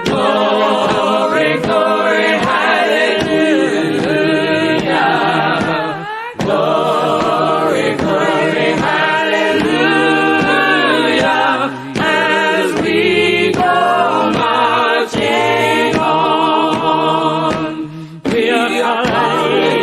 Glory, glory, hallelujah. Glory, glory, hallelujah. As we go marching on, we are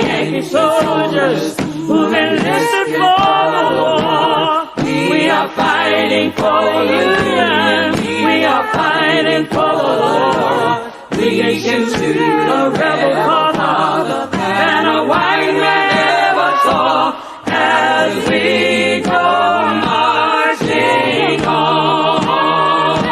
Yankee soldiers who've enlisted for the war. We are fighting for the union. We are fighting for the Lord. The ancient to the rebel father and a white man ever saw. As we go marching on,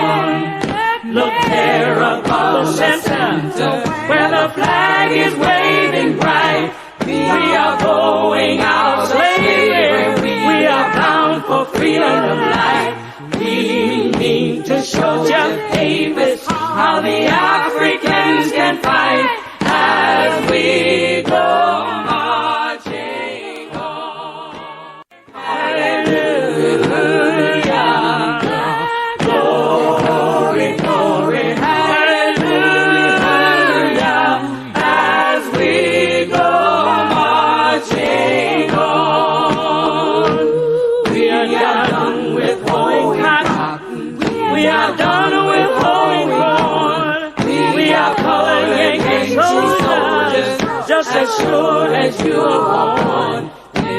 look there above the center where the flag is waving bright. We are going out slavery. We are bound for freedom of life. We mean to show Jeff Davis how the Africans can fight as we go marching on. Hallelujah. Glory, glory, hallelujah. As we go marching on. We are done with hoeing cotton. We are done with hoeing corn. We are colored Yankee soldiers, just as sure as you are born.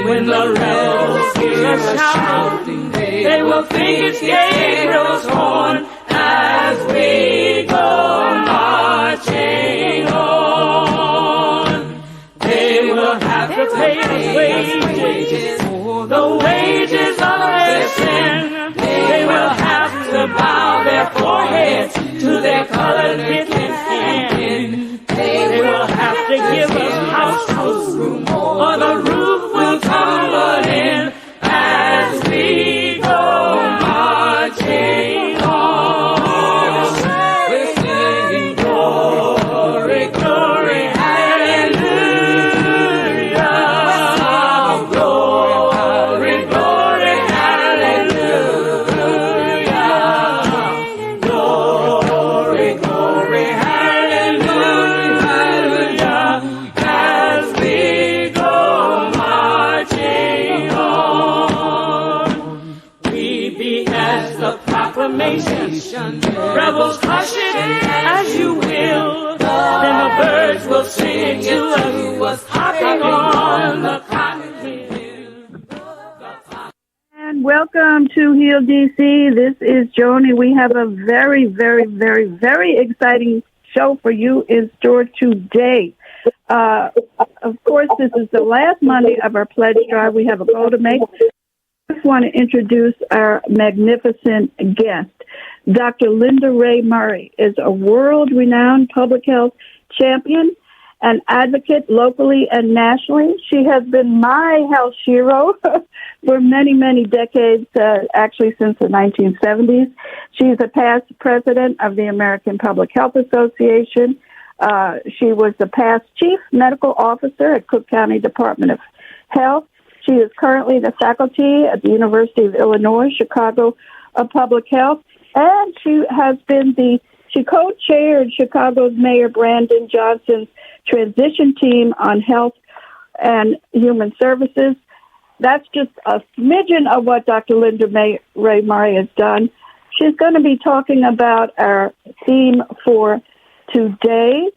When the rebels hear us shouting, they will think it's Gabriel's horn. As we go marching on, they will have to pay us wages for the wages of their sin. They will have to bow their foreheads to their colored kitchen skin. They will have to give us house room or the roof will tumble in as we go marching on. We're singing glory, glory, hallelujah. Glory, glory, hallelujah. Glory, glory, hallelujah. As we go marching on, we BS the proclamation. Rebels hush it as you will. Then the birds will sing to us, hopping on the cotton hill. And welcome to Heal DC. This is Joni. We have a very, very, very, very exciting show for you in store today. Of course, this is the last Monday of our pledge drive. We have a goal to make. I just want to introduce our magnificent guest. Dr. Linda Rae Murray is a world-renowned public health champion and advocate locally and nationally. She has been my health hero for many, many decades, actually since the 1970s. She's a past president of the American Public Health Association. She was the past chief medical officer at Cook County Department of Health. She is currently the faculty at the University of Illinois, Chicago Public Health. And she co-chaired Chicago's Mayor Brandon Johnson's transition team on health and human services. That's just a smidgen of what Dr. Linda Rae Murray has done. She's going to be talking about our theme for today,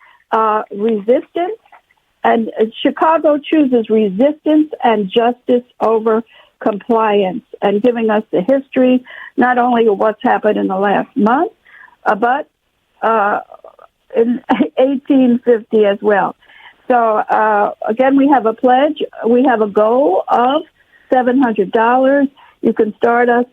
resistance. And Chicago chooses resistance and justice over compliance, and giving us the history, not only of what's happened in the last month, but in 1850 as well. So, again, we have a pledge. We have a goal of $700. You can start us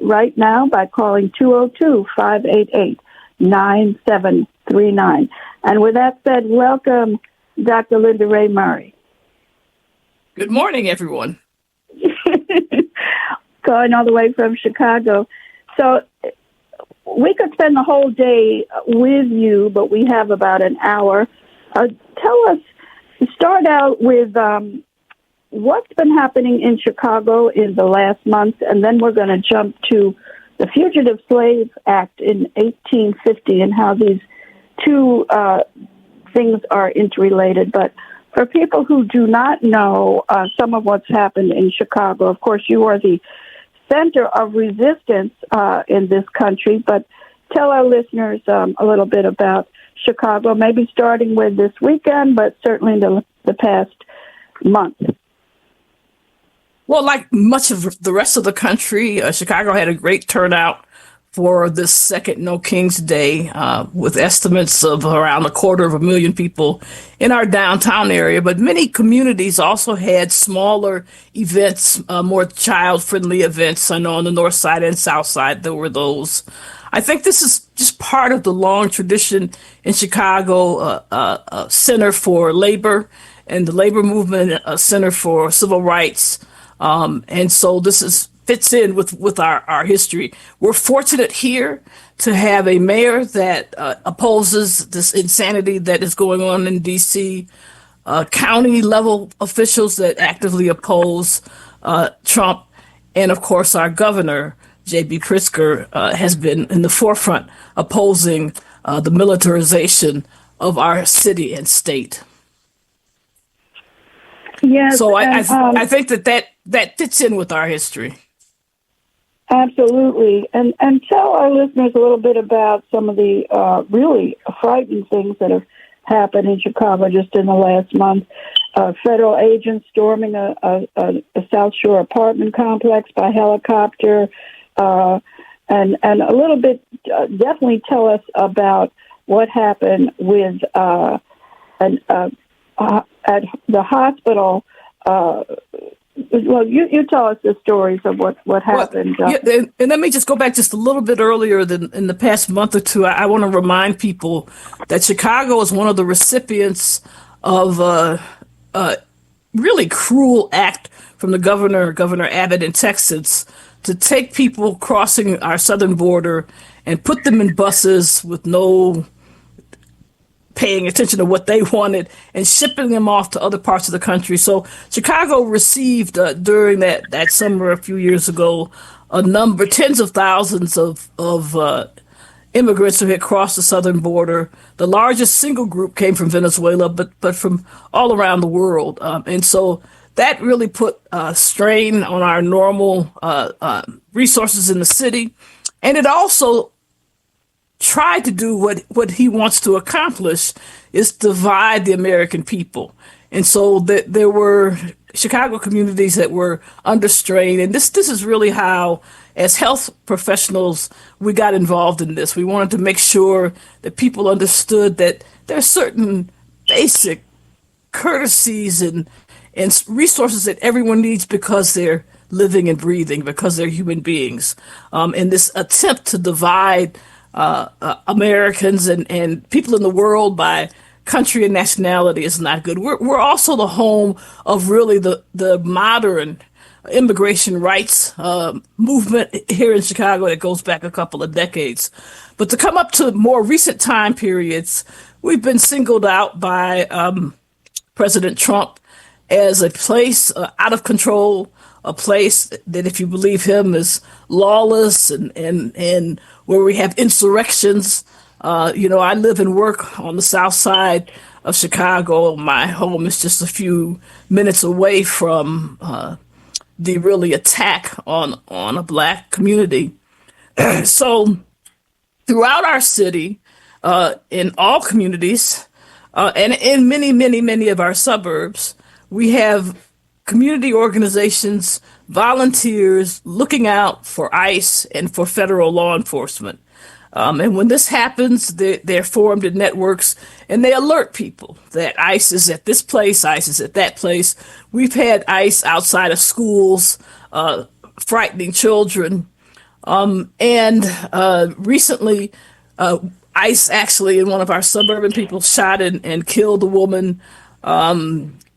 right now by calling 202-588-9739. And with that said, welcome, Dr. Linda Rae Murray. Good morning, everyone. Going all the way from Chicago. So we could spend the whole day with you, but we have about an hour. Tell us, start out with what's been happening in Chicago in the last month, and then we're going to jump to the Fugitive Slave Act in 1850 and how these two things are interrelated. But for people who do not know some of what's happened in Chicago, of course, you are the center of resistance in this country, but tell our listeners a little bit about Chicago, maybe starting with this weekend, but certainly the past month. Well, like much of the rest of the country, Chicago had a great turnout for this second No King's Day, with estimates of around 250,000 people in our downtown area. But many communities also had smaller events, more child-friendly events. I know on the north side and south side there were those. I think this is just part of the long tradition in Chicago, Center for Labor and the labor movement, Center for Civil Rights. And so this fits in with our history. We're fortunate here to have a mayor that opposes this insanity that is going on in D.C., county level officials that actively oppose Trump, and of course our governor, J.B. Pritzker, has been in the forefront opposing the militarization of our city and state. Yes, so I think that fits in with our history. Absolutely. And tell our listeners a little bit about some of the really frightening things that have happened in Chicago just in the last month. Federal agents storming a South Shore apartment complex by helicopter. And a little bit, definitely tell us about what happened with at the hospital. Well, you tell us the stories of what happened. Well, yeah, and let me just go back just a little bit earlier than in the past month or two. I want to remind people that Chicago is one of the recipients of a really cruel act from the Governor Abbott in Texas to take people crossing our southern border and put them in buses with no paying attention to what they wanted and shipping them off to other parts of the country. So Chicago received during that summer a few years ago tens of thousands of immigrants who had crossed the southern border. The largest single group came from Venezuela, but from all around the world. And so that really put strain on our normal resources in the city. And it also tried to do what he wants to accomplish, is divide the American people. And so there were Chicago communities that were under strain. And this is really how, as health professionals, we got involved in this. We wanted to make sure that people understood that there are certain basic courtesies and resources that everyone needs because they're living and breathing, because they're human beings. And this attempt to divide Americans and people in the world by country and nationality is not good. We're also the home of really the modern immigration rights movement here in Chicago that goes back a couple of decades. But to come up to more recent time periods, we've been singled out by President Trump as a place out of control, a place that, if you believe him, is lawless and where we have insurrections. I live and work on the south side of Chicago. My home is just a few minutes away from the really attack on a black community. So throughout our city, in all communities, and in many, many, many of our suburbs, we have community organizations, volunteers looking out for ICE and for federal law enforcement. And when this happens, they're formed in networks and they alert people that ICE is at this place, ICE is at that place. We've had ICE outside of schools, frightening children. And recently, ICE actually in one of our suburban people shot and killed a woman.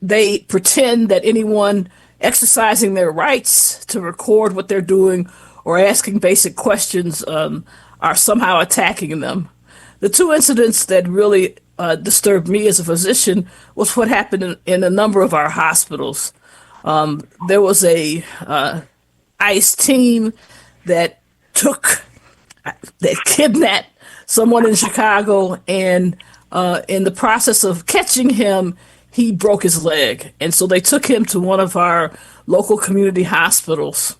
They pretend that anyone exercising their rights to record what they're doing or asking basic questions are somehow attacking them. The two incidents that really disturbed me as a physician was what happened in a number of our hospitals. There was a ICE team that they kidnapped someone in Chicago, and in the process of catching him, he broke his leg. And so they took him to one of our local community hospitals.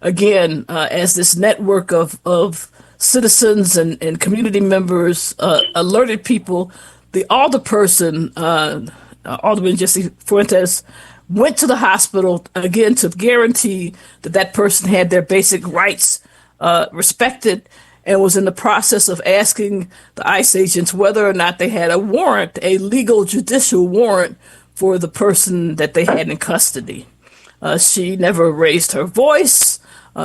Again, as this network of citizens and community members alerted people, the alderperson, Alderman Jesse Fuentes, went to the hospital again to guarantee that that person had their basic rights respected, and was in the process of asking the ICE agents whether or not they had a warrant, a legal judicial warrant for the person that they had in custody. She never raised her voice.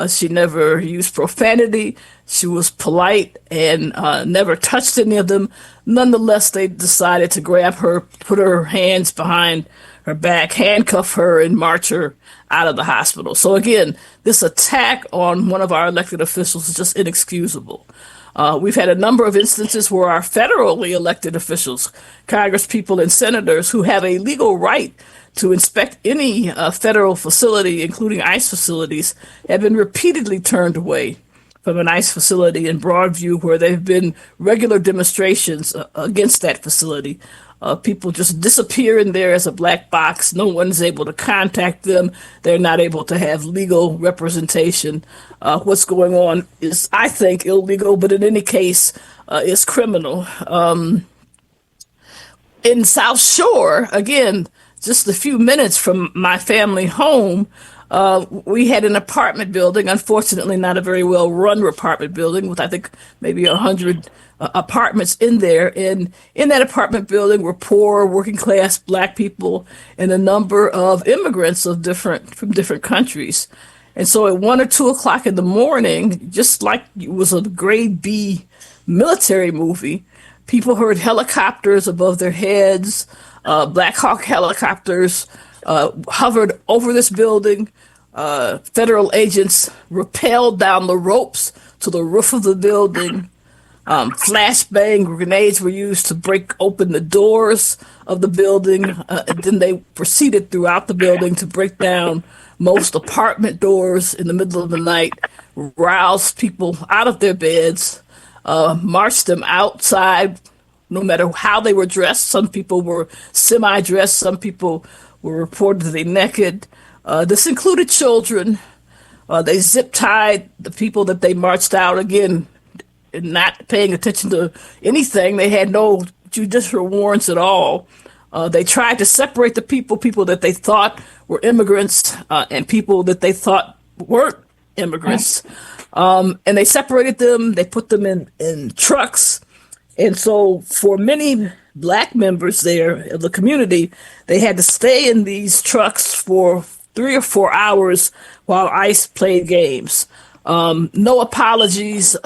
She never used profanity. She was polite and never touched any of them. Nonetheless, they decided to grab her, put her hands behind her back, handcuff her, and march her out of the hospital. So again, this attack on one of our elected officials is just inexcusable. We've had a number of instances where our federally elected officials, congresspeople and senators who have a legal right to inspect any federal facility, including ICE facilities, have been repeatedly turned away from an ICE facility in Broadview where there have been regular demonstrations against that facility. People just disappear in there as a black box. No one's able to contact them. They're not able to have legal representation. What's going on is, I think, illegal, but in any case, is criminal. In South Shore, again, just a few minutes from my family home, we had an apartment building, unfortunately not a very well-run apartment building, with I think maybe 100 apartments in there. And in that apartment building were poor, working-class black people and a number of immigrants from different countries. And so at 1 or 2 o'clock in the morning, just like it was a grade B military movie, people heard helicopters above their heads. Black Hawk helicopters hovered over this building. Federal agents rappelled down the ropes to the roof of the building. Flashbang grenades were used to break open the doors of the building. And then they proceeded throughout the building to break down most apartment doors in the middle of the night, rouse people out of their beds, march them outside, no matter how they were dressed. Some people were semi-dressed. Some people were reportedly naked. This included children. They zip-tied the people that they marched out, again, not paying attention to anything. They had no judicial warrants at all. They tried to separate the people that they thought were immigrants and people that they thought weren't immigrants. And they separated them. They put them in trucks. And so for many black members there of the community, they had to stay in these trucks for 3 or 4 hours while ICE played games. No apologies,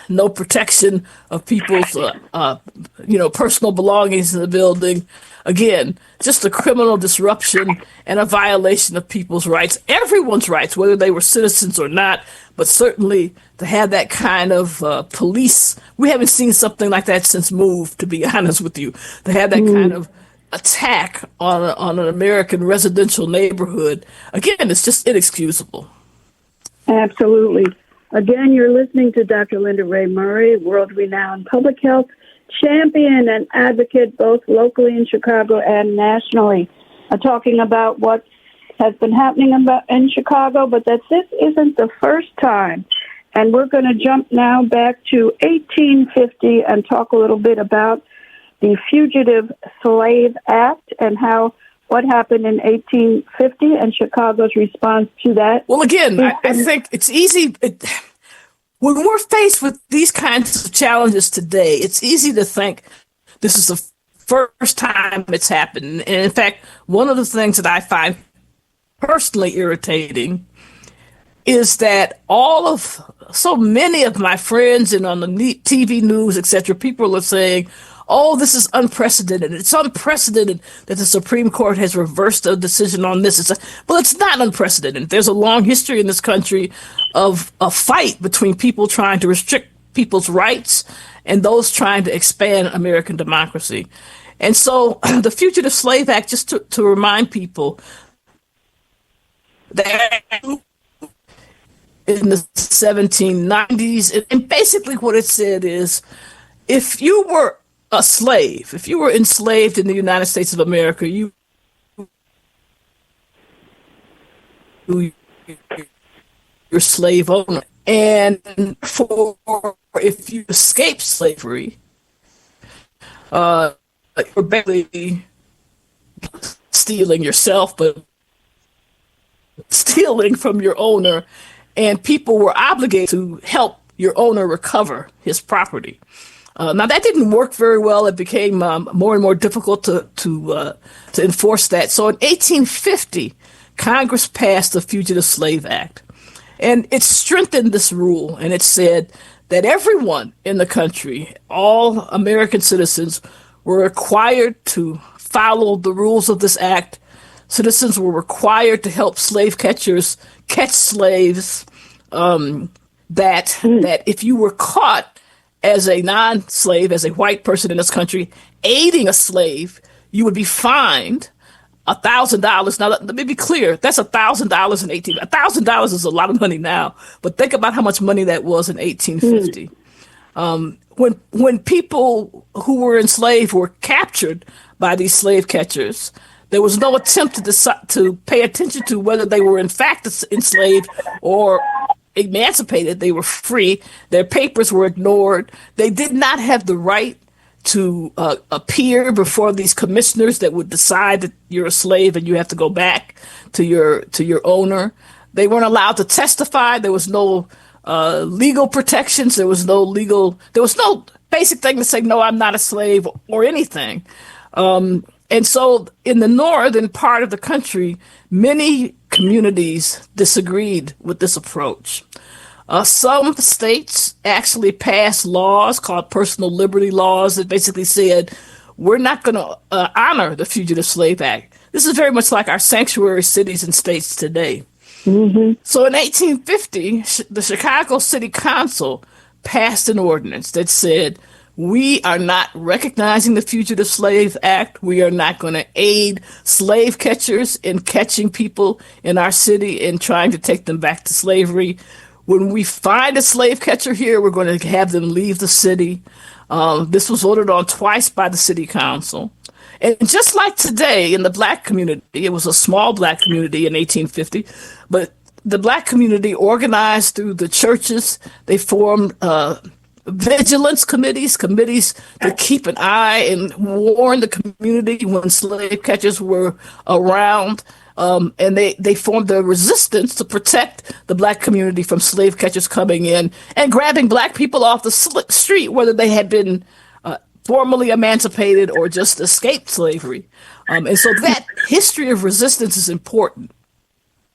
no protection of people's, personal belongings in the building. Again, just a criminal disruption and a violation of people's rights, everyone's rights, whether they were citizens or not, but certainly to have that kind of police. We haven't seen something like that since MOVE, to be honest with you, to have that kind of attack on an American residential neighborhood. Again, it's just inexcusable. Absolutely. Again, you're listening to Dr. Linda Rae Murray, world-renowned public health champion and advocate both locally in Chicago and nationally, talking about what has been happening in Chicago, but that this isn't the first time. And we're going to jump now back to 1850 and talk a little bit about the Fugitive Slave Act and what happened in 1850 and Chicago's response to that. Well, again, I think it's easy. When we're faced with these kinds of challenges today, it's easy to think this is the first time it's happened. And in fact, one of the things that I find personally irritating is that so many of my friends and on the TV news, etc., people are saying, oh, this is unprecedented. It's unprecedented that the Supreme Court has reversed a decision on this. Well, it's not unprecedented. There's a long history in this country of a fight between people trying to restrict people's rights and those trying to expand American democracy. And so the Fugitive Slave Act, just to remind people that in the 1790s. And basically what it said is, if you were a slave, if you were enslaved in the United States of America, you your slave owner. And for if you escape slavery, you're basically stealing yourself, but stealing from your owner, and people were obligated to help your owner recover his property. Now that didn't work very well. It became more and more difficult to enforce that. So in 1850, Congress passed the Fugitive Slave Act, and it strengthened this rule. And it said that everyone in the country, all American citizens, were required to follow the rules of this act. Citizens were required to help slave catchers catch slaves. That if you were caught as a non-slave, as a white person in this country, aiding a slave, you would be fined $1,000. Now, let me be clear. That's $1,000 in 18. $1,000 is a lot of money now, but think about how much money that was in 1850. When people who were enslaved were captured by these slave catchers, there was no attempt to pay attention to whether they were in fact enslaved or emancipated. They were free. Their papers were ignored. They did not have the right to appear before these commissioners that would decide that you're a slave and you have to go back to your owner. They weren't allowed to testify. There was no legal protections. There was no basic thing to say, no, I'm not a slave or anything. And so in the northern part of the country, many communities disagreed with this approach. Some states actually passed laws called personal liberty laws that basically said, we're not going to honor the Fugitive Slave Act. This is very much like our sanctuary cities and states today. Mm-hmm. So in 1850, the Chicago City Council passed an ordinance that said, we are not recognizing the Fugitive Slave Act. We are not going to aid slave catchers in catching people in our city and trying to take them back to slavery. When we find a slave catcher here, we're going to have them leave the city. This was voted on twice by the city council. And just like today in the black community, it was a small black community in 1850, but the black community organized through the churches. They formed vigilance committees to keep an eye and warn the community when slave catchers were around. And they formed a resistance to protect the black community from slave catchers coming in and grabbing black people off the street, whether they had been formally emancipated or just escaped slavery. And so that history of resistance is important.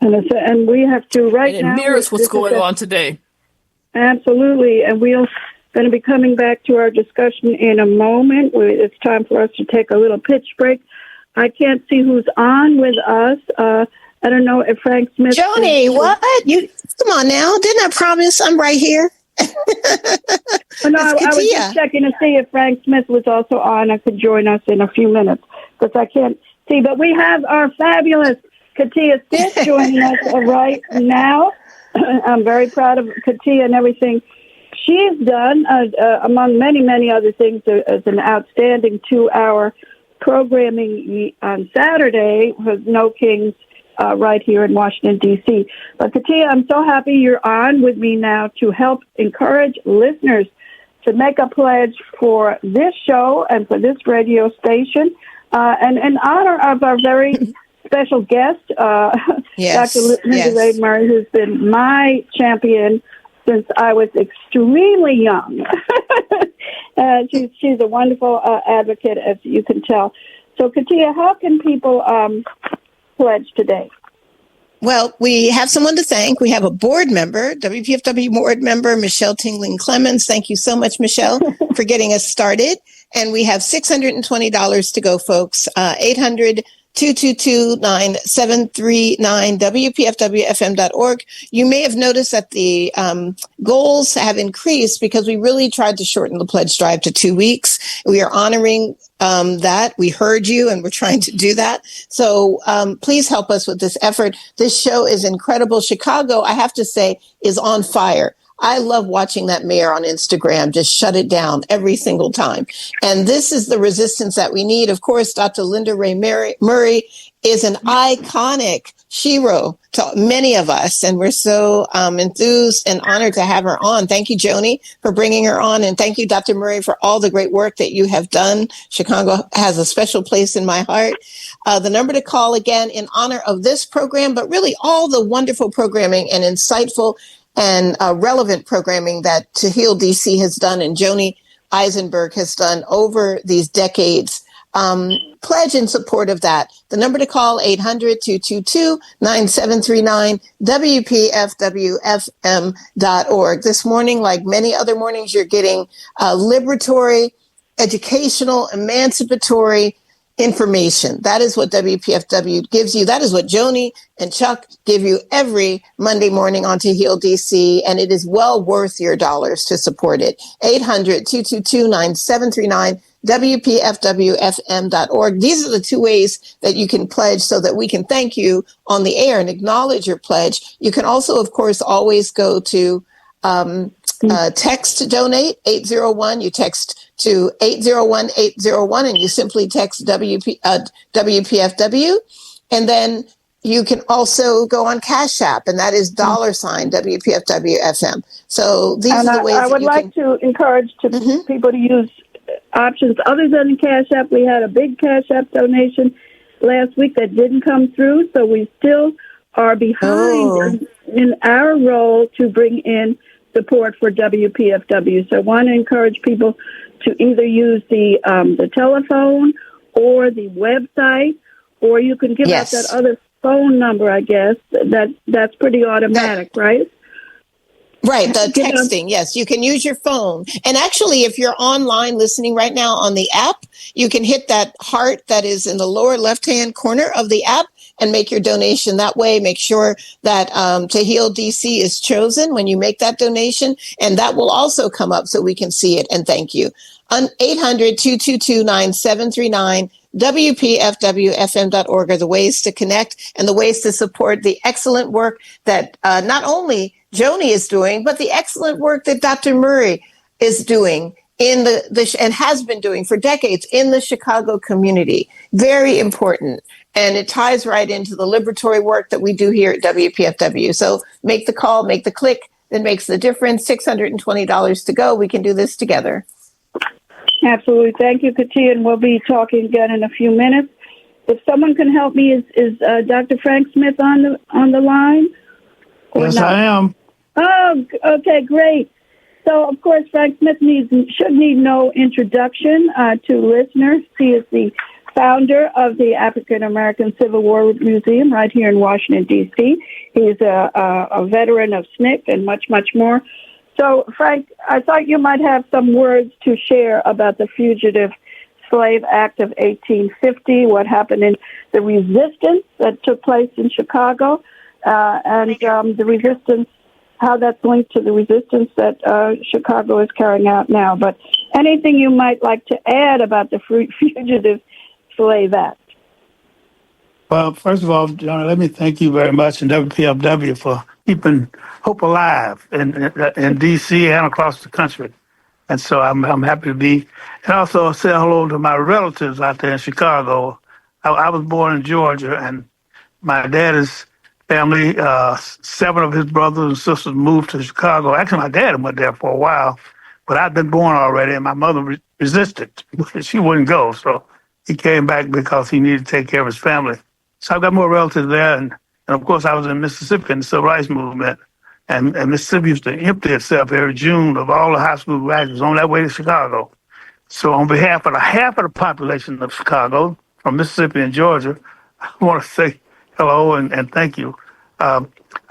And we have to now. It mirrors what's going on today. Absolutely. And we're going to be coming back to our discussion in a moment. It's time for us to take a little pitch break. I can't see who's on with us. I don't know if Frank Smith. Joni, what? You come on now. Didn't I promise I'm right here? No, I was just checking to see if Frank Smith was also on. I could join us in a few minutes because I can't see. But we have our fabulous Katia Smith joining us right now. I'm very proud of Katia and everything she's done, among many, many other things, as an outstanding 2-hour programming on Saturday with No Kings right here in Washington, D.C. But Katia, I'm so happy you're on with me now to help encourage listeners to make a pledge for this show and for this radio station. And in honor of our very special guest, yes, Dr. Linda Rae Murray, who's been my champion since I was extremely young. She's a wonderful advocate, as you can tell. So, Katia, how can people pledge today? Well, we have someone to thank. We have a board member, WPFW board member, Michelle Tingling-Clemens. Thank you so much, Michelle, for getting us started. And we have $620 to go, folks. 800 800-222-9739, WPFWFM.org. You may have noticed that the goals have increased because we really tried to shorten the pledge drive to 2 weeks. We are honoring that. We heard you and we're trying to do that. So please help us with this effort. This show is incredible. Chicago, I have to say, is on fire. I love watching that mayor on Instagram just shut it down every single time. And this is the resistance that we need. Of course, Dr. Linda Rae Murray is an iconic hero to many of us. And we're so enthused and honored to have her on. Thank you, Joni, for bringing her on. And thank you, Dr. Murray, for all the great work that you have done. Chicago has a special place in my heart. The number to call again in honor of this program, but really all the wonderful programming and insightful and relevant programming that To Heal DC has done and Joni Eisenberg has done over these decades. Pledge in support of that. The number to call, 800-222-9739, WPFWFM.org. This morning, like many other mornings, you're getting liberatory, educational, emancipatory information. That is what WPFW gives you. That is what Joni and Chuck give you every Monday morning on To Heal DC, and it is well worth your dollars to support it. 800-222-9739, WPFWFM.org. These are the two ways that you can pledge so that we can thank you on the air and acknowledge your pledge. You can also, of course, always go to text to donate, 801. You text to 801-801 and you simply text WPFW. And then you can also go on Cash App, and that is $ WPFWFM. So these are the ways I would like to encourage people to use options other than Cash App. We had a big Cash App donation last week that didn't come through, so we still are behind in our role to bring in support for WPFW. So I want to encourage people to either use the telephone or the website, or you can give out that other phone number, I guess. That's pretty automatic, right? Right, the texting, yes. You can use your phone. And actually, if you're online listening right now on the app, you can hit that heart that is in the lower left-hand corner of the app and make your donation that way. Make sure that To Heal DC is chosen when you make that donation, and that will also come up so we can see it, and thank you. On 800-222-9739, WPFWFM.org are the ways to connect and the ways to support the excellent work that not only Joni is doing, but the excellent work that Dr. Murray is doing in the and has been doing for decades in the Chicago community. Very important. And it ties right into the liberatory work that we do here at WPFW. So make the call, make the click that makes the difference. $620 to go. We can do this together. Absolutely. Thank you, Katia, and we'll be talking again in a few minutes. If someone can help me, is Dr. Frank Smith on the line? Yes, I am. Oh, okay, great. So, of course, Frank Smith should need no introduction to listeners. He is the founder of the African American Civil War Museum right here in Washington, D.C. He's a veteran of SNCC and much, much more. So, Frank, I thought you might have some words to share about the Fugitive Slave Act of 1850, what happened in the resistance that took place in Chicago, and the resistance, how that's linked to the resistance that Chicago is carrying out now. But anything you might like to add about the Fugitive Slave Act? Well, first of all, Johnny, let me thank you very much and WPFW for keeping hope alive in D.C. and across the country. And so I'm happy to be. And also say hello to my relatives out there in Chicago. I was born in Georgia, and my dad's family, 7 of his brothers and sisters moved to Chicago. Actually, my dad went there for a while, but I'd been born already, and my mother resisted. She wouldn't go, so he came back because he needed to take care of his family. So I've got more relatives there, and of course I was in Mississippi in the Civil Rights Movement, and Mississippi used to empty itself every June of all the high school graduates on their way to Chicago. So on behalf of half of the population of Chicago, from Mississippi and Georgia, I want to say hello and thank you. I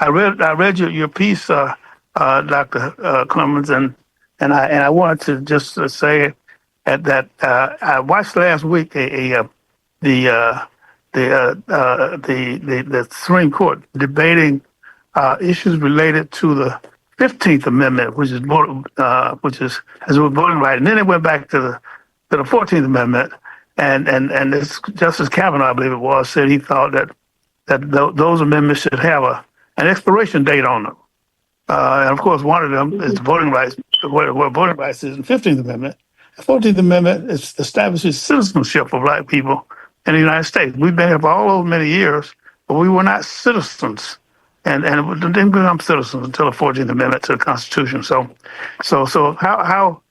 read your piece, Dr. Clemens, and I wanted to just say that I watched last week the the Supreme Court debating issues related to the 15th Amendment, which is as a voting right, and then it went back to the 14th Amendment, and this Justice Kavanaugh, I believe it was, said he thought that those amendments should have an expiration date on them. And of course, one of them is the voting rights, where voting rights is in the 15th Amendment. The 14th Amendment establishes citizenship for Black people in the United States. We've been here for all over many years, but we were not citizens. And didn't become citizens until the 14th Amendment to the Constitution. So how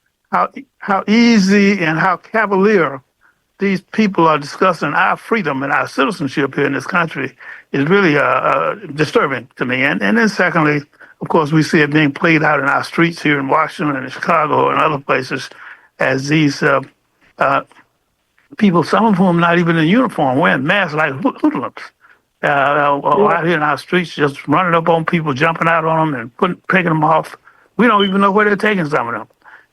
easy and how cavalier these people are discussing our freedom and our citizenship here in this country is really disturbing to me. And then secondly, of course, we see it being played out in our streets here in Washington and in Chicago and other places as these people, some of whom not even in uniform, wearing masks like hoodlums, out here in our streets, just running up on people, jumping out on them and taking them off. We don't even know where they're taking some of them.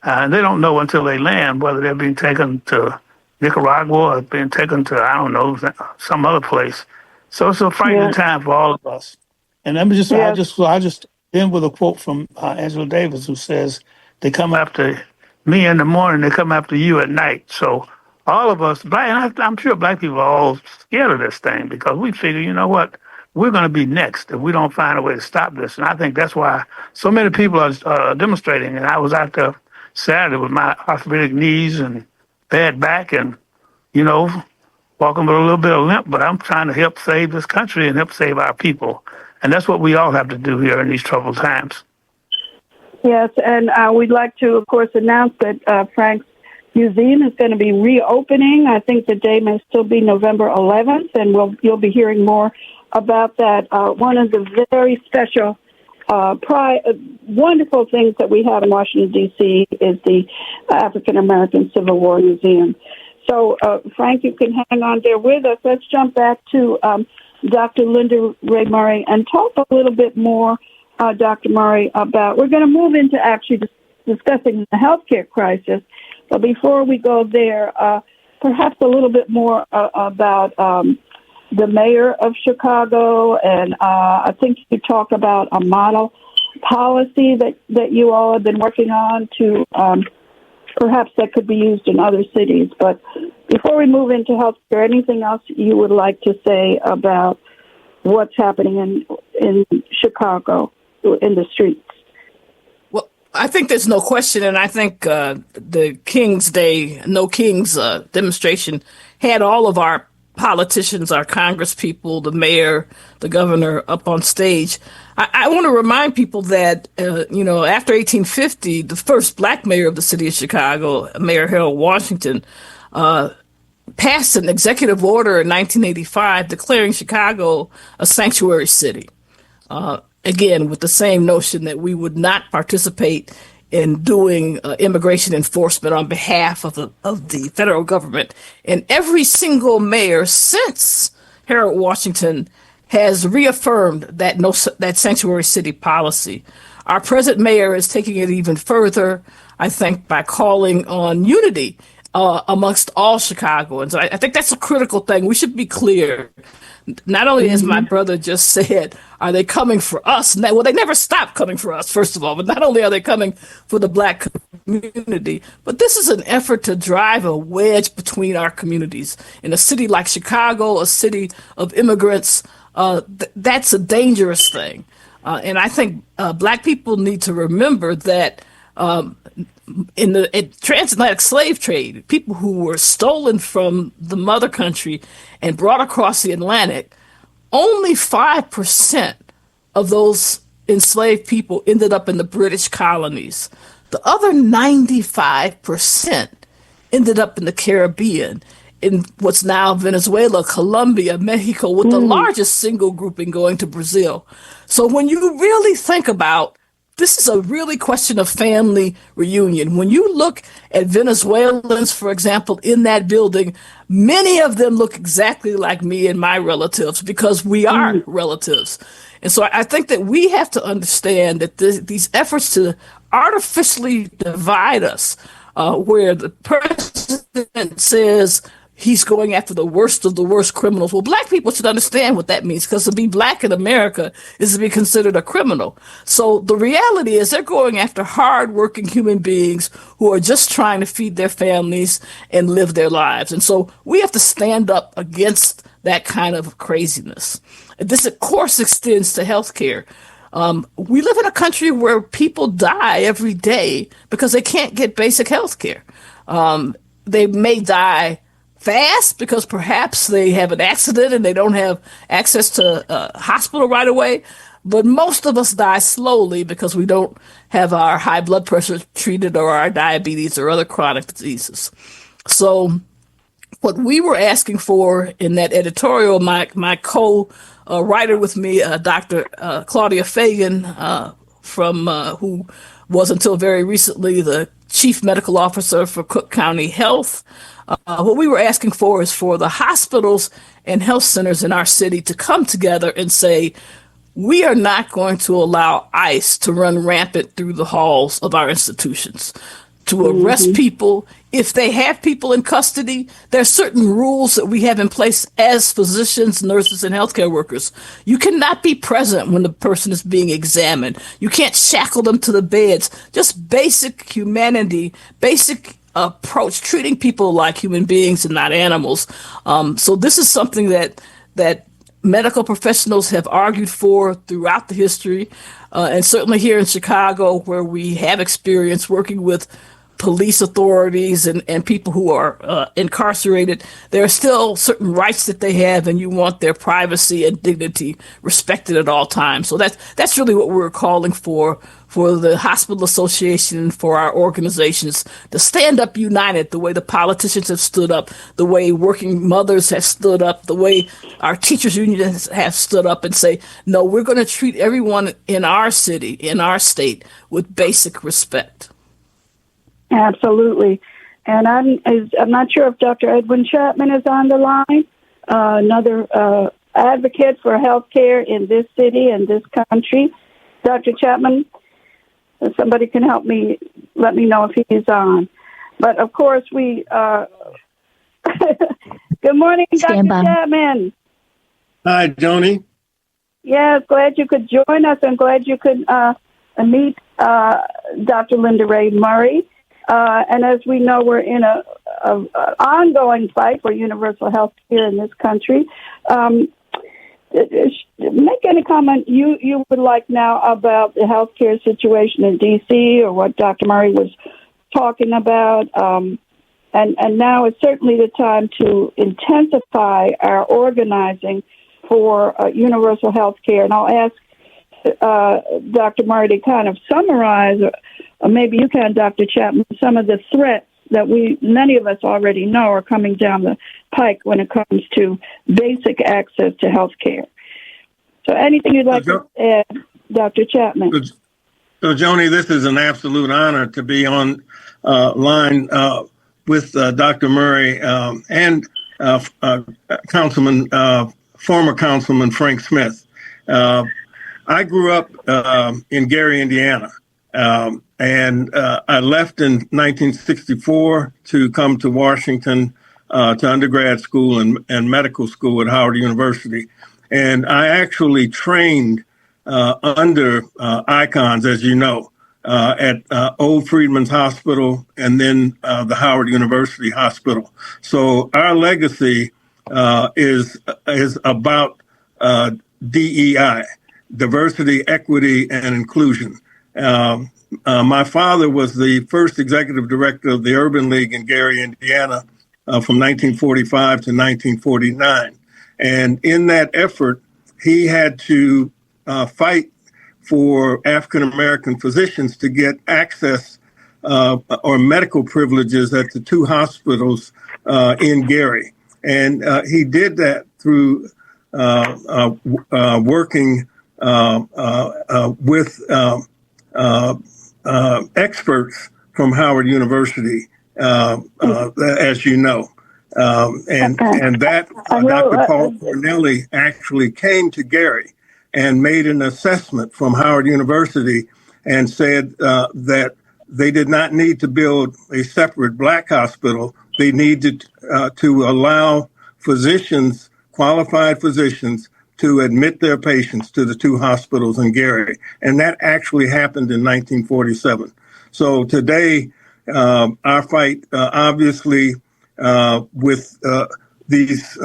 And they don't know until they land whether they're being taken to Nicaragua or being taken to, I don't know, some other place. So it's a frightening time for all of us. And let me just, I just end with a quote from Angela Davis, who says, "They come after me in the morning, they come after you at night." So all of us, and I'm sure Black people are all scared of this thing because we figure, you know what, we're going to be next if we don't find a way to stop this. And I think that's why so many people are demonstrating. And I was out there Saturday with my arthritic knees and bad back and, walking with a little bit of limp, but I'm trying to help save this country and help save our people. And that's what we all have to do here in these troubled times. Yes, and we'd like to, of course, announce that Frank's Museum is going to be reopening. I think the day may still be November 11th, and you'll be hearing more about that. One of the very special, wonderful things that we have in Washington, D.C. is the African American Civil War Museum. So, Frank, you can hang on there with us. Let's jump back to Dr. Linda Rae Murray and talk a little bit more, Dr. Murray, about, we're going to move into actually discussing the healthcare crisis. But before we go there, perhaps a little bit more about the mayor of Chicago. And I think you talk about a model policy that you all have been working on to perhaps that could be used in other cities. But before we move into healthcare, anything else you would like to say about what's happening in Chicago in the streets? Well, I think there's no question, and I think the King's Day, No Kings demonstration had all of our politicians, our congresspeople, the mayor, the governor up on stage. I want to remind people that, after 1850, the first Black mayor of the city of Chicago, Mayor Harold Washington, passed an executive order in 1985 declaring Chicago a sanctuary city. Again, with the same notion that we would not participate in doing immigration enforcement on behalf of the federal government. And every single mayor since Harold Washington has reaffirmed that sanctuary city policy. Our present mayor is taking it even further, I think, by calling on unity amongst all Chicagoans. I think that's a critical thing. We should be clear. Not only, as my brother just said, are they coming for us? Well, they never stop coming for us, first of all. But not only are they coming for the Black community, but this is an effort to drive a wedge between our communities. In a city like Chicago, a city of immigrants, that's a dangerous thing. And I think Black people need to remember that in the transatlantic slave trade, people who were stolen from the mother country and brought across the Atlantic, only 5% of those enslaved people ended up in the British colonies. The other 95% ended up in the Caribbean, in what's now Venezuela, Colombia, Mexico, with the largest single grouping going to Brazil. So when you really think about, this is a really question of family reunion. When you look at Venezuelans, for example, in that building, many of them look exactly like me and my relatives because we are relatives. And so I think that we have to understand that these efforts to artificially divide us, where the president says he's going after the worst of the worst criminals. Well, black people should understand what that means, because to be black in America is to be considered a criminal. So the reality is they're going after hardworking human beings who are just trying to feed their families and live their lives. And so we have to stand up against that kind of craziness. This, of course, extends to healthcare. We live in a country where people die every day because they can't get basic health care. They may die fast because perhaps they have an accident and they don't have access to a hospital right away. But most of us die slowly because we don't have our high blood pressure treated, or our diabetes or other chronic diseases. So what we were asking for in that editorial, my co-writer with me, Dr. Claudia Fagan, who was until very recently the chief medical officer for Cook County Health. What we were asking for is for the hospitals and health centers in our city to come together and say, we are not going to allow ICE to run rampant through the halls of our institutions, to arrest people. If they have people in custody, there are certain rules that we have in place as physicians, nurses, and healthcare workers. You cannot be present when the person is being examined. You can't shackle them to the beds. Just basic humanity, basic approach, treating people like human beings and not animals. So this is something that medical professionals have argued for throughout the history, and certainly here in Chicago, where we have experience working with police authorities and people who are incarcerated. There are still certain rights that they have, and you want their privacy and dignity respected at all times. So that's really what we're calling for the Hospital Association, for our organizations to stand up united, the way the politicians have stood up, the way working mothers have stood up, the way our teachers unions have stood up and say, no, we're going to treat everyone in our city, in our state, with basic respect. Absolutely. And I'm not sure if Dr. Edwin Chapman is on the line, another advocate for health care in this city and this country. Dr. Chapman, if somebody can help me, let me know if he's on. But, of course, good morning, Dr. Chapman. Hi, Joni. Yes, glad you could join us. I'm glad you could meet Dr. Linda Rae Murray. And as we know, we're in an ongoing fight for universal health care in this country. Make any comment you would like now about the healthcare situation in D.C. or what Dr. Murray was talking about. And now is certainly the time to intensify our organizing for universal health care. And I'll ask Dr. Murray to kind of summarize, or maybe you can, Dr. Chapman, some of the threats that many of us already know are coming down the pike when it comes to basic access to health care. So anything you'd like to add, Dr. Chapman? So, Joni, this is an absolute honor to be on line with Dr. Murray and former Councilman Frank Smith. I grew up in Gary, Indiana, and I left in 1964 to come to Washington to undergrad school and medical school at Howard University. And I actually trained under icons, as you know, at Old Freedman's Hospital and then the Howard University Hospital. So our legacy is about DEI, diversity, equity, and inclusion. My father was the first executive director of the Urban League in Gary, Indiana, from 1945 to 1949. And in that effort, he had to fight for African-American physicians to get access or medical privileges at the two hospitals in Gary. And he did that through working with experts from Howard University, as you know. And that Dr. Paul Corneli actually came to Gary and made an assessment from Howard University and said that they did not need to build a separate black hospital, they need to allow physicians, qualified physicians, to admit their patients to the two hospitals in Gary. And that actually happened in 1947. So today, our fight, obviously, with these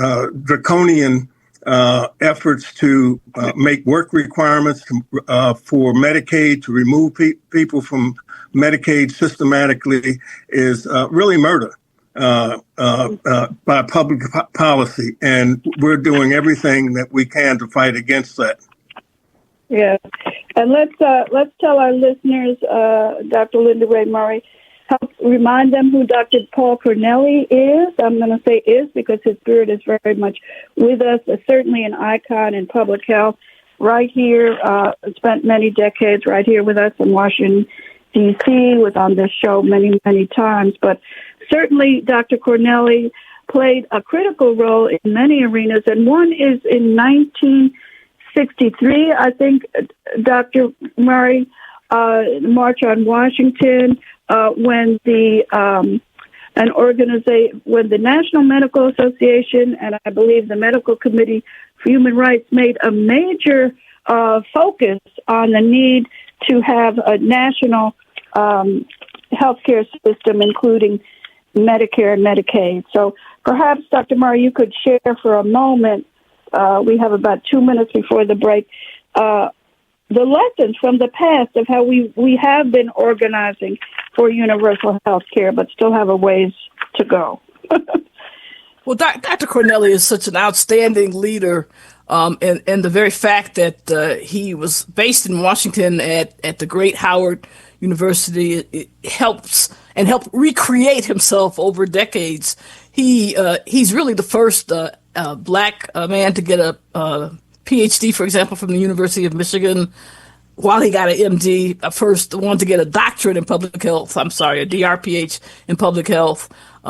draconian efforts to make work requirements for Medicaid, to remove people from Medicaid systematically, is really murder by public policy. And we're doing everything that we can to fight against that. Yeah. And let's tell our listeners, Dr. Linda Rae Murray, help remind them who Dr. Paul Corneli is. I'm going to say is because his spirit is very much with us, certainly an icon in public health right here, spent many decades right here with us in Washington, D.C., was on this show many, many times. But certainly Dr. Corneli played a critical role in many arenas, and one is in 1963, I think, Dr. Murray, March on Washington, when the when the National Medical Association and I believe the Medical Committee for Human Rights made a major focus on the need to have a national healthcare system, including Medicare and Medicaid. So perhaps, Dr. Murray, you could share for a moment, we have about 2 minutes before the break, the lessons from the past of how we have been organizing for universal health care, but still have a ways to go. Well, Dr. Corneli is such an outstanding leader, and the very fact that he was based in Washington at the great Howard University, it helped recreate himself over decades. He's really the first black man to get a PhD, for example, from the University of Michigan, while he got an MD, first one to get a doctorate in public health, a DRPH in public health.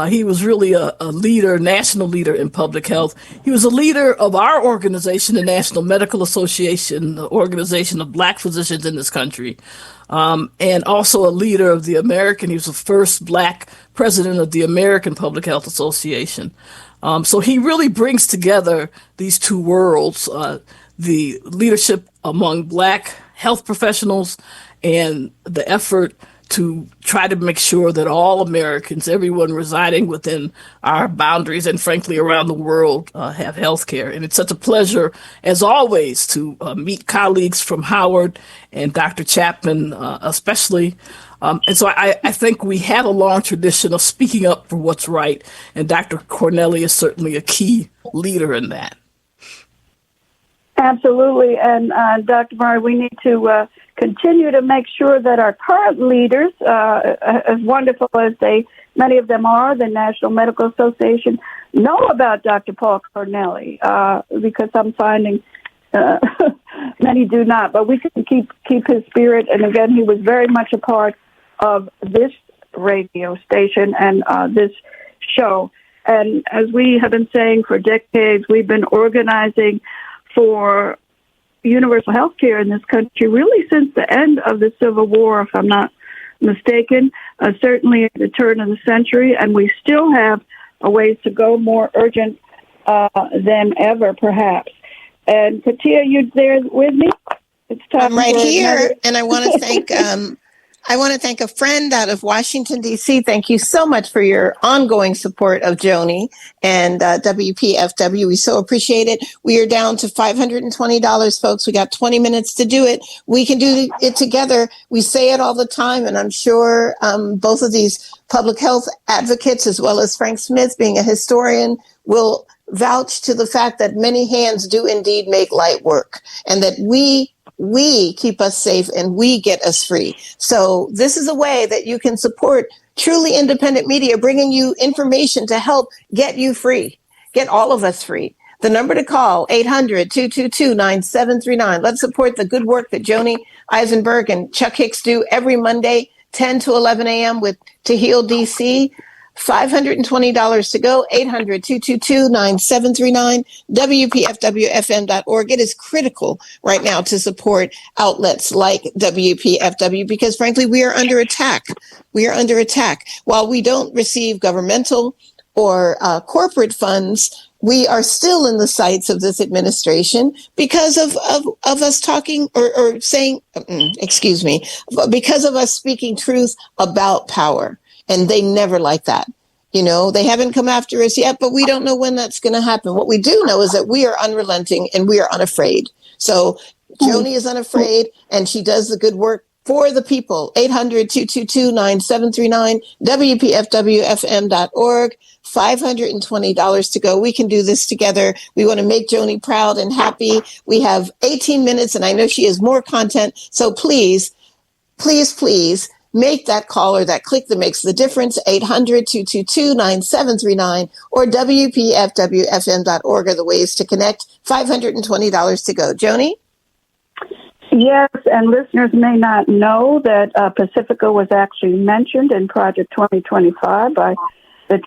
He was really a leader, national leader in public health. He was a leader of our organization, the National Medical Association, the organization of black physicians in this country, and also a leader of the American. He was the first black president of the American Public Health Association. So he really brings together these two worlds, the leadership among black health professionals and the effort to try to make sure that all Americans, everyone residing within our boundaries and frankly around the world, have health care. And it's such a pleasure, as always, to meet colleagues from Howard and Dr. Chapman especially. And so I think we have a long tradition of speaking up for what's right, and Dr. Corneli is certainly a key leader in that. Absolutely. And Dr. Murray, we need to continue to make sure that our current leaders, as wonderful as many of them are, the National Medical Association, know about Dr. Paul Corneli, because I'm finding many do not. But we can keep his spirit. And again, he was very much a part of this radio station and this show. And as we have been saying for decades, we've been organizing for universal health care in this country really since the end of the Civil War, if I'm not mistaken, certainly at the turn of the century, and we still have a ways to go, more urgent than ever, perhaps. And Katia, you there with me? It's time. I'm right here, and I want to thank a friend out of Washington, D.C. Thank you so much for your ongoing support of Joni and WPFW. We so appreciate it. We are down to $520, folks. We got 20 minutes to do it. We can do it together. We say it all the time, and I'm sure both of these public health advocates, as well as Frank Smith, being a historian, will vouch to the fact that many hands do indeed make light work, and that we keep us safe and we get us free. So this is a way that you can support truly independent media, bringing you information to help get you free, get all of us free. The number to call, 800-222-9739. Let's support the good work that Joni Eisenberg and Chuck Hicks do every Monday, 10 to 11 a.m. with To Heal DC. $520 to go, 800-222-9739, WPFWFM.org. It is critical right now to support outlets like WPFW because, frankly, we are under attack. We are under attack. While we don't receive governmental or corporate funds, we are still in the sights of this administration because of us talking or saying, because of us speaking truth about power. And they never like that. You know, they haven't come after us yet, but we don't know when that's going to happen. What we do know is that we are unrelenting and we are unafraid. So Joni is unafraid and she does the good work for the people. 800-222-9739, WPFWFM.org, $520 to go. We can do this together. We want to make Joni proud and happy. We have 18 minutes and I know she has more content. So please, please, please, make that call or that click that makes the difference, 800-222-9739 or WPFWFM.org are the ways to connect. $520 to go. Joni? Yes, and listeners may not know that Pacifica was actually mentioned in Project 2025 by the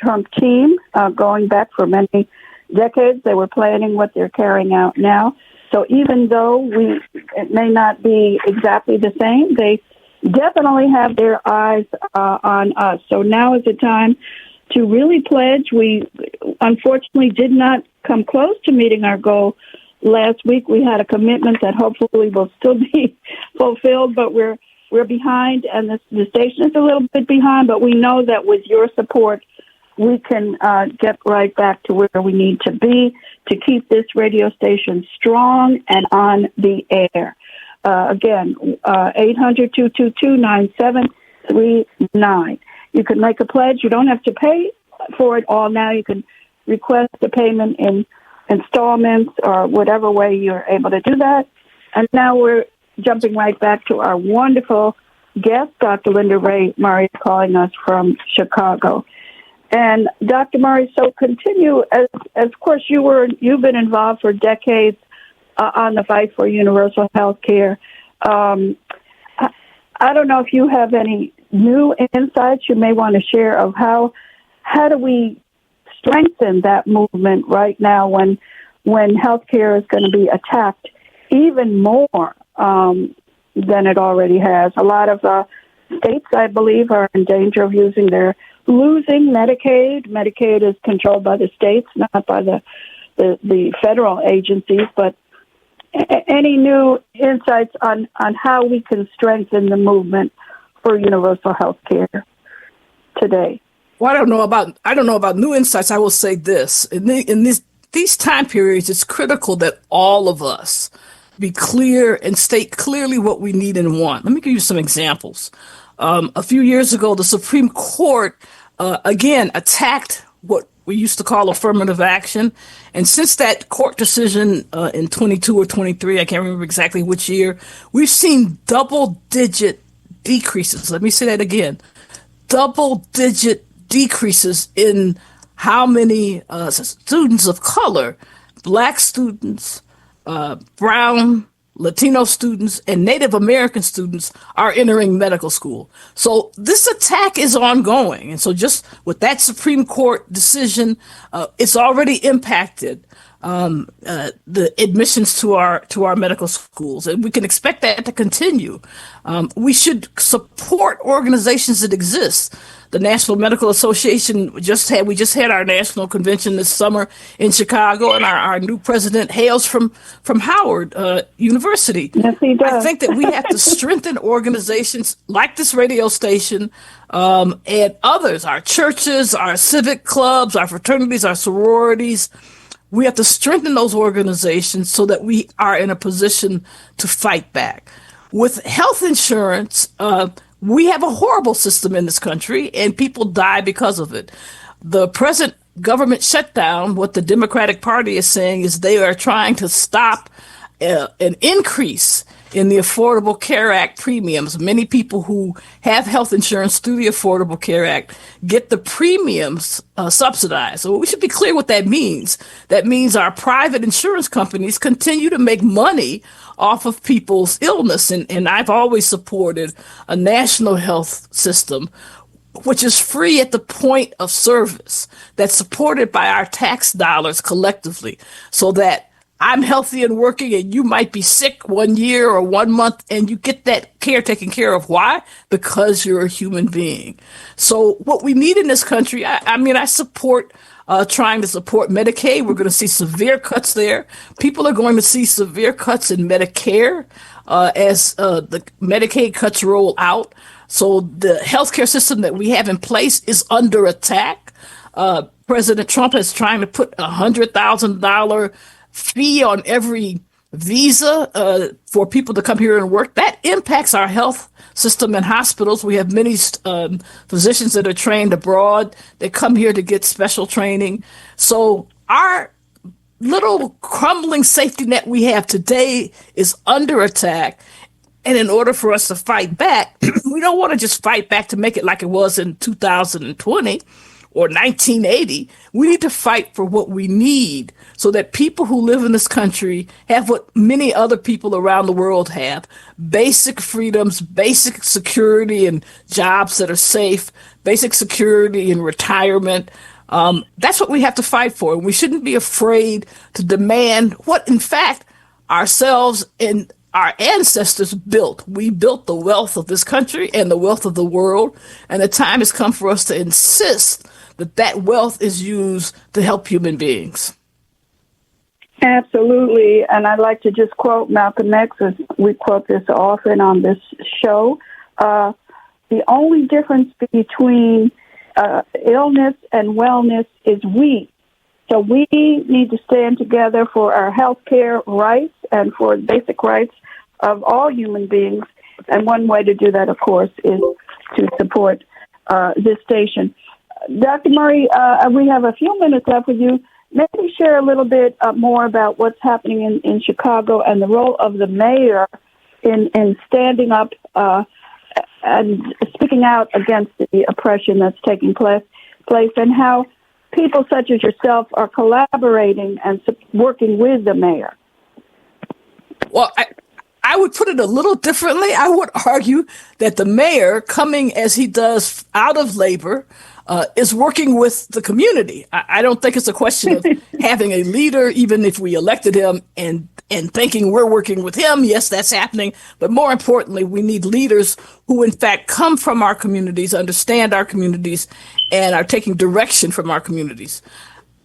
Trump team going back for many decades. They were planning what they're carrying out now. So even though it may not be exactly the same, they definitely have their eyes on us. So now is the time to really pledge. We unfortunately did not come close to meeting our goal last week. We had a commitment that hopefully will still be fulfilled, but we're behind, and the station is a little bit behind, but we know that with your support, we can get right back to where we need to be to keep this radio station strong and on the air. Again, 800-222-9739. You can make a pledge. You don't have to pay for it all now. You can request a payment in installments or whatever way you're able to do that. And now we're jumping right back to our wonderful guest, Dr. Linda Rae Murray, calling us from Chicago. And Dr. Murray, so continue, as of course you've been involved for decades on the fight for universal health care. I don't know if you have any new insights you may want to share of how do we strengthen that movement right now when healthcare is going to be attacked even more than it already has. A lot of states, I believe, are in danger of losing Medicaid. Medicaid is controlled by the states, not by the federal agencies, but any new insights on how we can strengthen the movement for universal health care today? Well, I don't know about new insights. I will say this: in these time periods, it's critical that all of us be clear and state clearly what we need and want. Let me give you some examples. A few years ago, the Supreme Court again attacked what we used to call affirmative action. And since that court decision in 22 or 23, I can't remember exactly which year, we've seen double-digit decreases. Let me say that again. Double-digit decreases in how many students of color, Black students, brown, Latino students, and Native American students are entering medical school. So this attack is ongoing. And so just with that Supreme Court decision, it's already impacted the admissions to our medical schools. And we can expect that to continue. We should support organizations that exist. The National Medical Association we just had our national convention this summer in Chicago, and our new president hails from Howard University. Yes, he does. I think that we have to strengthen organizations like this radio station and others, our churches, our civic clubs, our fraternities, our sororities. We have to strengthen those organizations so that we are in a position to fight back. With health insurance, we have a horrible system in this country, and people die because of it. The present government shutdown, what the Democratic Party is saying is they are trying to stop an increase in the Affordable Care Act premiums. Many people who have health insurance through the Affordable Care Act get the premiums subsidized. So we should be clear what that means. That means our private insurance companies continue to make money off of people's illness. And I've always supported a national health system which is free at the point of service, that's supported by our tax dollars collectively, so that I'm healthy and working and you might be sick 1 year or 1 month and you get that care taken care of. Why? Because you're a human being. So what we need in this country, I support trying to support Medicaid. We're going to see severe cuts there. People are going to see severe cuts in Medicare as the Medicaid cuts roll out. So the healthcare system that we have in place is under attack. President Trump is trying to put $100,000 fee on every visa for people to come here and work. That impacts our health system and hospitals. We have many physicians that are trained abroad. They come here to get special training. So our little crumbling safety net we have today is under attack. And in order for us to fight back, we don't want to just fight back to make it like it was in 2020 or 1980. We need to fight for what we need so that people who live in this country have what many other people around the world have: basic freedoms, basic security and jobs that are safe, basic security and retirement. That's what we have to fight for. And we shouldn't be afraid to demand what, in fact, ourselves and our ancestors built. We built the wealth of this country and the wealth of the world. And the time has come for us to insist that that wealth is used to help human beings. Absolutely. And I'd like to just quote Malcolm X, as we quote this often on this show. The only difference between illness and wellness is we. So we need to stand together for our health care rights and for basic rights of all human beings. And one way to do that, of course, is to support this station. Dr. Murray, we have a few minutes left with you. Maybe share a little bit more about what's happening in Chicago and the role of the mayor in standing up and speaking out against the oppression that's taking place, and how people such as yourself are collaborating and working with the mayor. Well, I would put it a little differently. I would argue that the mayor, coming as he does out of labor, is working with the community. I don't think it's a question of having a leader, even if we elected him, and thinking we're working with him. Yes, that's happening. But more importantly, we need leaders who, in fact, come from our communities, understand our communities, and are taking direction from our communities.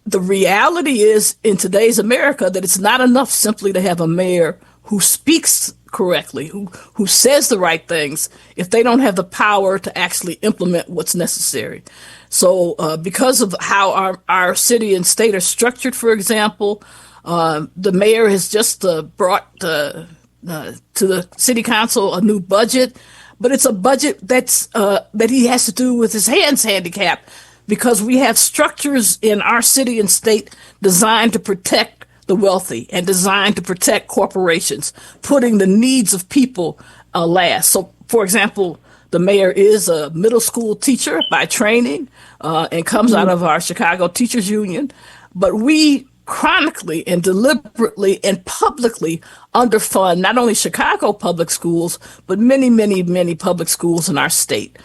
The reality is, in today's America, that it's not enough simply to have a mayor who speaks correctly, who says the right things, if they don't have the power to actually implement what's necessary. So because of how our city and state are structured, for example, the mayor has just brought to the city council a new budget, but it's a budget that he has to do with his hands handicapped, because we have structures in our city and state designed to protect the wealthy and designed to protect corporations, putting the needs of people last. So, for example, the mayor is a middle school teacher by training and comes out of our Chicago Teachers Union. But we chronically and deliberately and publicly underfund not only Chicago public schools, but many, many, many public schools in our state.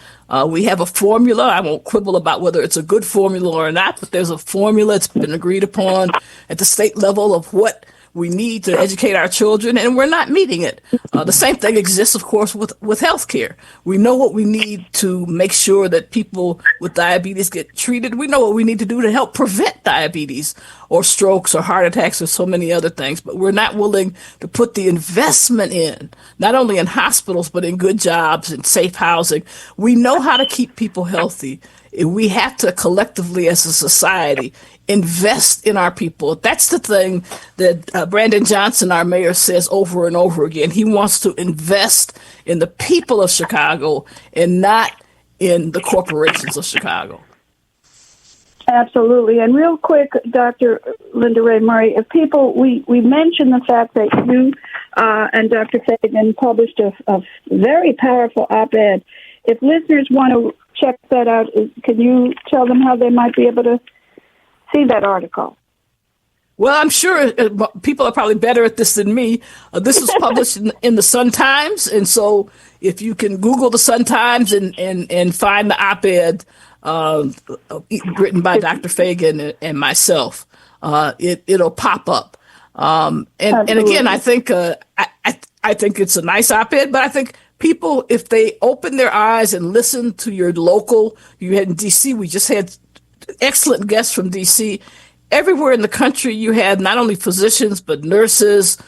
We have a formula. I won't quibble about whether it's a good formula or not, but there's a formula. It's been agreed upon at the state level of what we need to educate our children, and we're not meeting it. The same thing exists, of course, with healthcare. We know what we need to make sure that people with diabetes get treated. We know what we need to do to help prevent diabetes or strokes or heart attacks or so many other things, but we're not willing to put the investment in, not only in hospitals, but in good jobs and safe housing. We know how to keep people healthy. We have to collectively, as a society, invest in our people. That's the thing that Brandon Johnson, our mayor, says over and over again. He wants to invest in the people of Chicago and not in the corporations of Chicago. Absolutely. And real quick, Dr. Linda Rae Murray, if people, we mentioned the fact that you and Dr. Fagan published a very powerful op-ed. If listeners want to check that out, can you tell them how they might be able to see that article? Well, I'm sure people are probably better at this than me. This was published in the Sun Times, and so if you can Google the Sun Times and find the op-ed written by Dr. Fagan and myself, it'll pop up. And again, I think I think it's a nice op-ed, but I think people, if they open their eyes and listen to your local, you had in D.C., we just had excellent guests from D.C. Everywhere in the country, you have not only physicians, but nurses,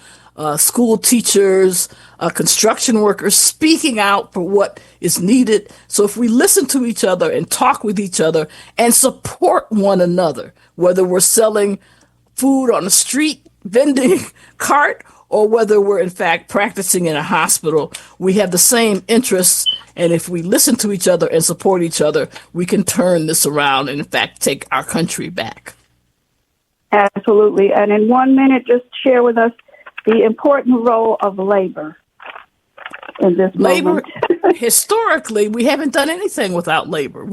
school teachers, construction workers speaking out for what is needed. So if we listen to each other and talk with each other and support one another, whether we're selling food on a street vending cart or whether we're in fact practicing in a hospital, we have the same interests. And if we listen to each other and support each other, we can turn this around and in fact take our country back. Absolutely. And in 1 minute, just share with us the important role of labor in this Labor, moment. historically, we haven't done anything without labor.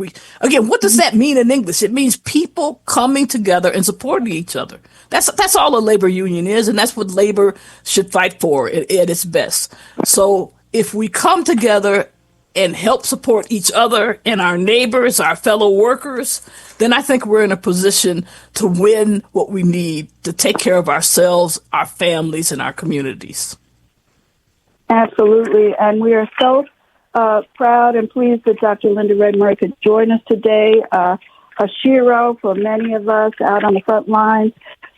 Again, what does that mean in English? It means people coming together and supporting each other. That's all a labor union is, and that's what labor should fight for at its best. So if we come together and help support each other and our neighbors, our fellow workers, then I think we're in a position to win what we need to take care of ourselves, our families, and our communities. Absolutely. And we are so proud and pleased that Dr. Linda Rae Murray could join us today, a hero for many of us out on the front lines,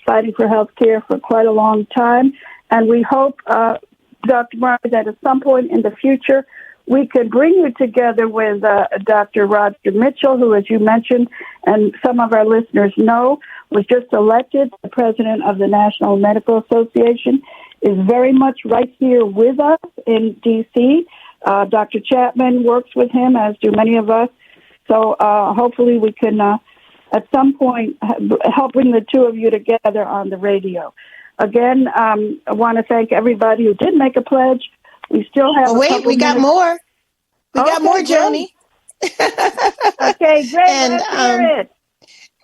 fighting for health care for quite a long time. And we hope, Dr. Murray, that at some point in the future, we could bring you together with Dr. Roger Mitchell, who, as you mentioned, and some of our listeners know, was just elected the president of the National Medical Association, is very much right here with us in D.C. Dr. Chapman works with him, as do many of us. So hopefully we can, at some point, help bring the two of you together on the radio. Again, I want to thank everybody who did make a pledge. We still have we got more. We got more, Joni. Okay, great. And Let's hear it.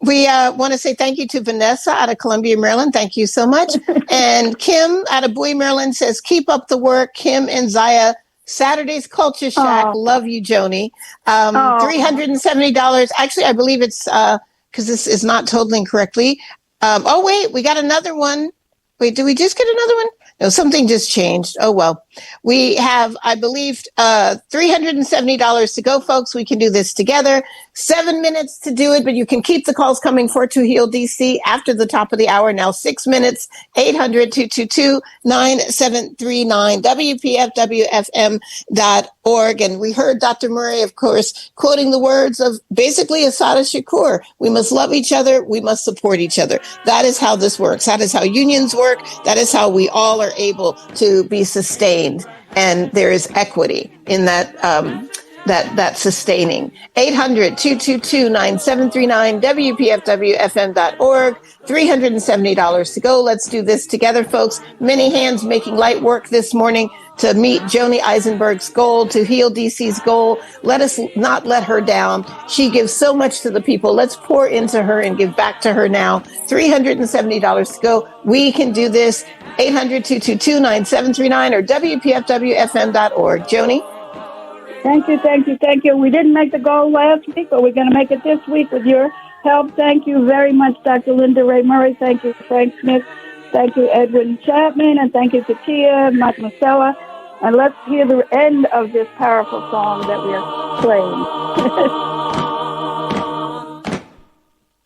we want to say thank you to Vanessa out of Columbia, Maryland. Thank you so much. And Kim out of Bowie, Maryland says, keep up the work. Kim and Zaya, Saturday's Culture Shack. Love you, Joni. $370. Actually, I believe it's because this is not totaling correctly. Wait, we got another one. Wait, did we just get another one? No, something just changed. Oh, well, we have, I believe, $370 to go, folks. We can do this together. 7 minutes to do it, but you can keep the calls coming for To Heal DC after the top of the hour. Now 6 minutes, 800-222-9739, WPFWFM.org. And we heard Dr. Murray, of course, quoting the words of basically Assata Shakur. We must love each other. We must support each other. That is how this works. That is how unions work. That is how we all are able to be sustained. And there is equity in that, that sustaining. 800-222-9739, WPFWFM.org. $370 to go. Let's do this together, folks. Many hands making light work this morning to meet Joni Eisenberg's goal, to heal DC's goal. Let us not let her down. She gives so much to the people. Let's pour into her and give back to her now. $370 to go. We can do this. 800-222-9739 or WPFWFM.org. Joni? Thank you. We didn't make the goal last week, but we're going to make it this week with your help. Thank you very much, Dr. Linda Rae Murray. Thank you, Frank Smith. Thank you, Edwin Chapman. And thank you to Tia, Mike Marcella. And let's hear the end of this powerful song that we are playing.